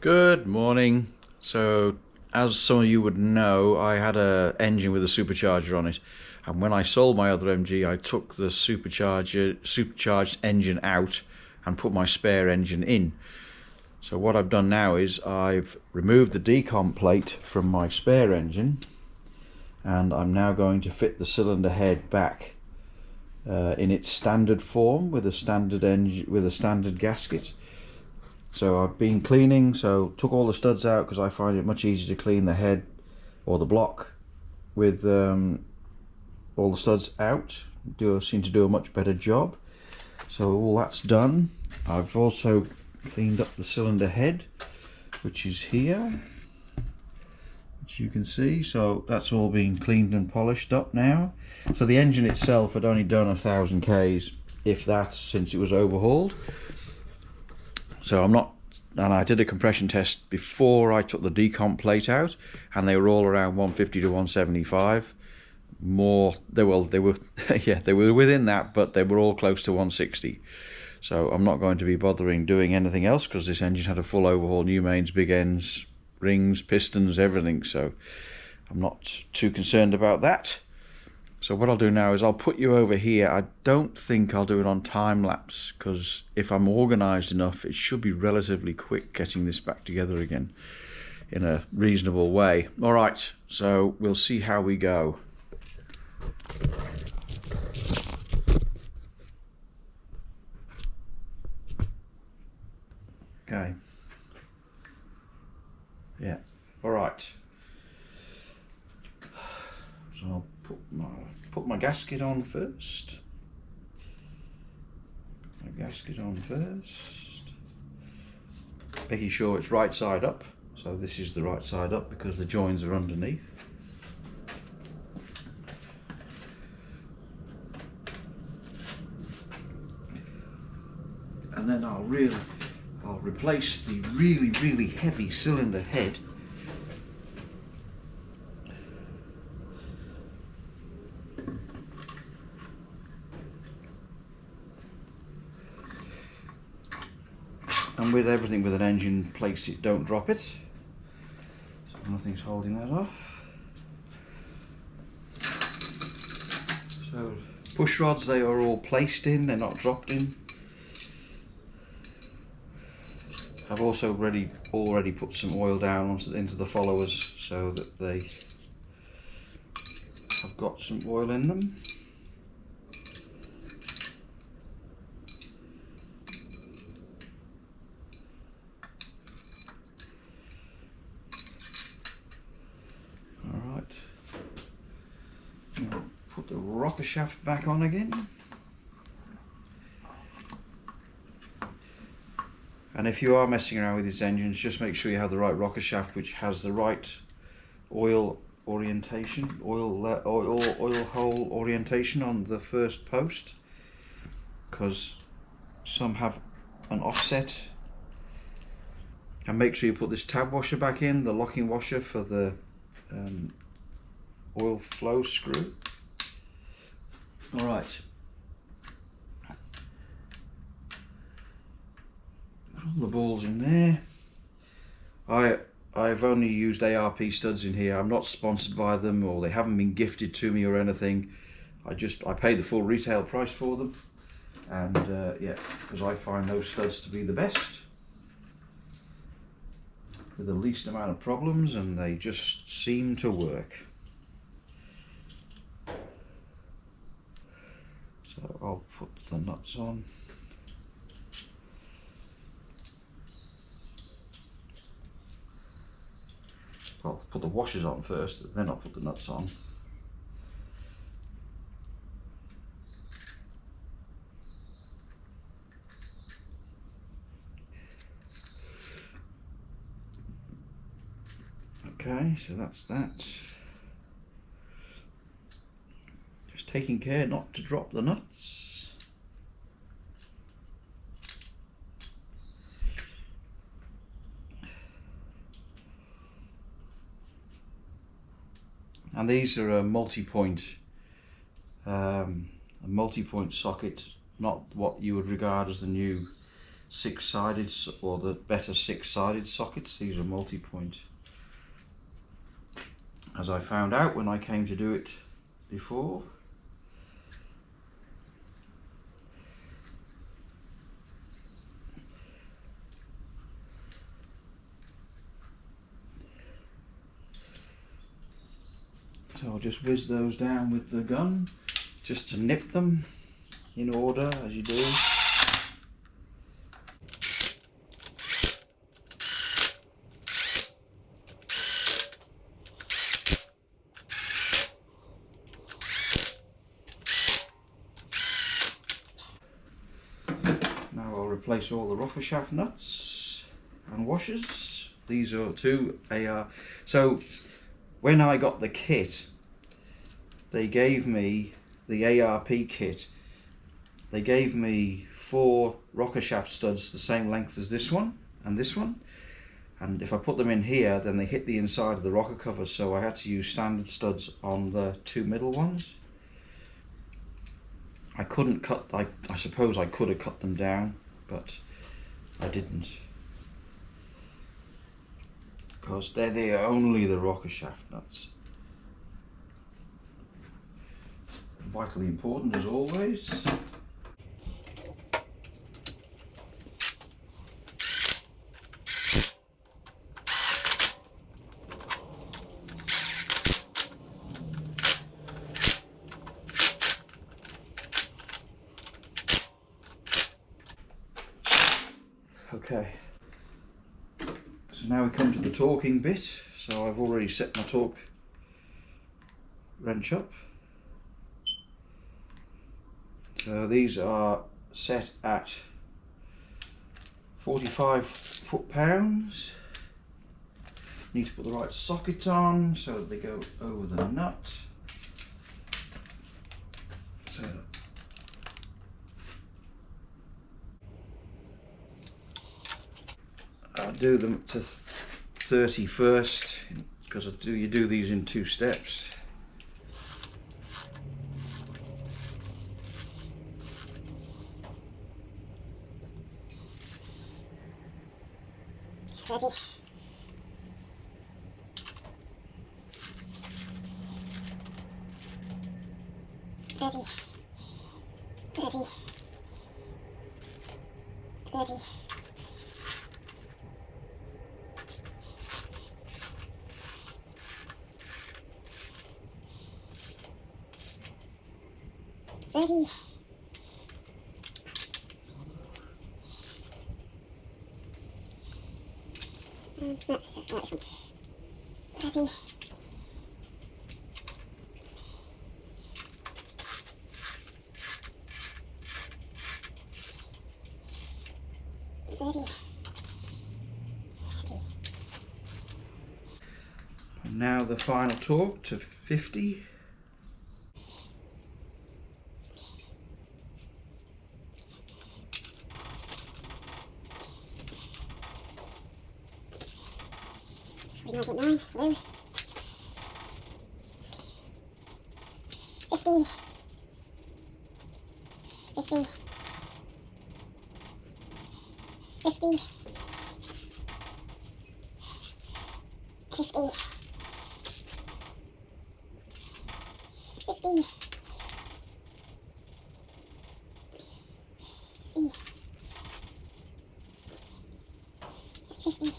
Good morning. So, as some of you would know, I had an engine with a supercharger on it, and when I sold my other MG, I took the supercharged engine out and put my spare engine in. So what I've done now is I've removed the decomp plate from my spare engine, and I'm now going to fit the cylinder head back in its standard form with a standard gasket. So I've been cleaning, so took all the studs out because I find it much easier to clean the head or the block with all the studs out. Seem to do a much better job. So all that's done. I've also cleaned up the cylinder head, which is here, which you can see. So that's all been cleaned and polished up now. So the engine itself had only done 1,000 Ks, if that, since it was overhauled. So and I did a compression test before I took the decomp plate out, and they were all around 150 to 175. They were yeah, they were within that, but they were all close to 160. So I'm not going to be bothering doing anything else because this engine had a full overhaul, new mains, big ends, rings, pistons, everything. So I'm not too concerned about that. So what I'll do now is I'll put you over here. I don't think I'll do it on time lapse because if I'm organised enough, it should be relatively quick getting this back together again in a reasonable way. All right, so we'll see how we go. Okay. Yeah. All right. So I'll put my gasket on first. Making sure it's right side up. So this is the right side up because the joins are underneath. And then I'll replace the really heavy cylinder head. And with everything with an engine, place it, don't drop it. So nothing's holding that off. So push rods, they are all placed in, they're not dropped in. I've also already put some oil down into the followers so that they have got some oil in them. Alright, put the rocker shaft back on again. And if you are messing around with these engines, just make sure you have the right rocker shaft, which has the right oil orientation, oil hole orientation on the first post, because some have an offset. And make sure you put this tab washer back in, the locking washer for the oil flow screw. All right. All the balls in there. I've only used ARP studs in here. I'm not sponsored by them, or they haven't been gifted to me or anything. I paid the full retail price for them, and yeah, because I find those studs to be the best with the least amount of problems, and they just seem to work. So I'll put the nuts on. I'll put the washers on first, then I'll put the nuts on. Okay, so that's that. Just taking care not to drop the nuts. And these are a multi-point socket, not what you would regard as the new 6-sided, or the better 6-sided sockets. These are multi-point, as I found out when I came to do it before. So I'll just whiz those down with the gun, just to nip them in order, as you do. Now I'll replace all the rocker shaft nuts and washers. These are 2 AR. So when I got the kit, they gave me the ARP kit. They gave me 4 rocker shaft studs the same length as this one and this one. And if I put them in here, then they hit the inside of the rocker cover, so I had to use standard studs on the 2 middle ones. I couldn't cut, I suppose I could have cut them down, but I didn't. Because they're only the rocker shaft nuts. Vitally important as always. Okay, so now we come to the torquing bit. So I've already set my torque wrench up. So these are set at 45 foot-pounds. Need to put the right socket on so that they go over the nut. So I'll do them to 30 first, because you do these in 2 steps. Ready. 30. 30. 30. 30. That's it, that's one. 30. 30. And now the final torque to 50. Nine, blue. 50. 50. 50. 50. 50.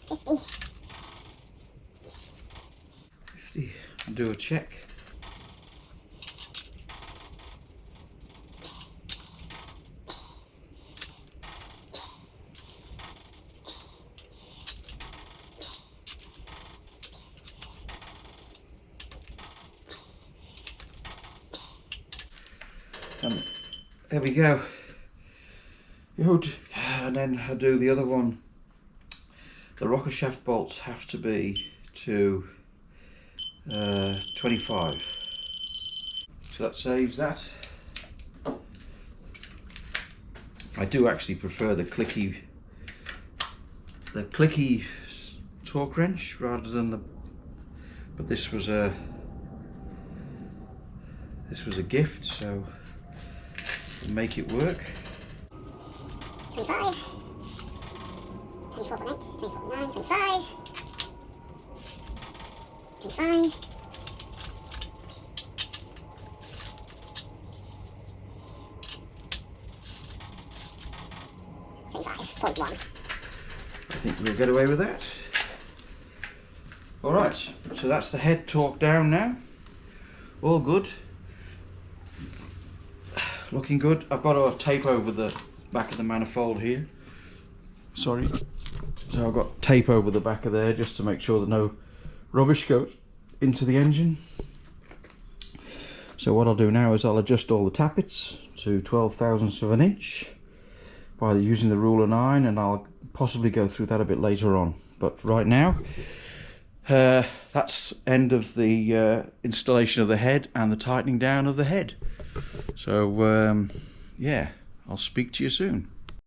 50. 50. And do a check. And there we go. And then I'll do the other one. The rocker shaft bolts have to be to 25. So that saves that. I do actually prefer the clicky torque wrench rather than the, but this was a gift, so we'll make it work. 25, 24.8, 24.9, 25, 25, 25.1. I think we'll get away with that. Alright, so that's the head torqued down now. All good. Looking good. I've got to tape over the back of the manifold here. Sorry. So I've got tape over the back of there just to make sure that no rubbish goes into the engine. So what I'll do now is I'll adjust all the tappets to 12 thousandths of an inch by using the ruler 9, and I'll possibly go through that a bit later on. But right now, that's end of the installation of the head and the tightening down of the head. So yeah, I'll speak to you soon.